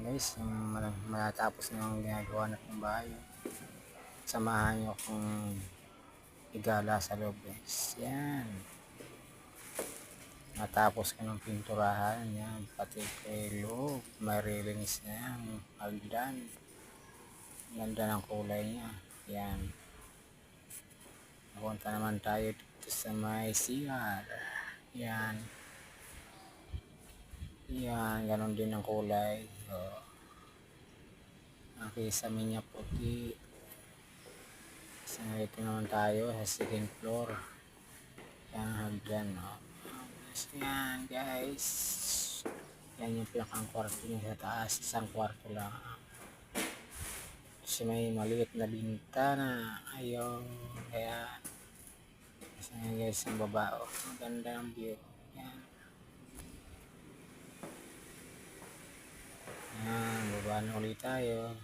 guys, yung matapos na yung ginagawa natin bahay. Samahan nyo kung igala sa loob guys. Yan. Matapos ko ng pinturahan yan. Pati kay loob. May railings na yan. Hagdan. Ganda ng kulay niya. Yan. Napunta naman tayo dito sa may CR. Yan. Yan. Ganon din ang kulay. So, ang kisame niya puti. So, ito naman tayo sa second floor. Yan hagdan, no? Yan guys. Yan yung pinakang kwarto niya sa taas. Isang kwarto lang. Kasi may maliit na bintana. Ayun. Ayan. Kasi guys, ang baba. Oh, maganda ang view. Yan. Yan. Baba na ulit tayo.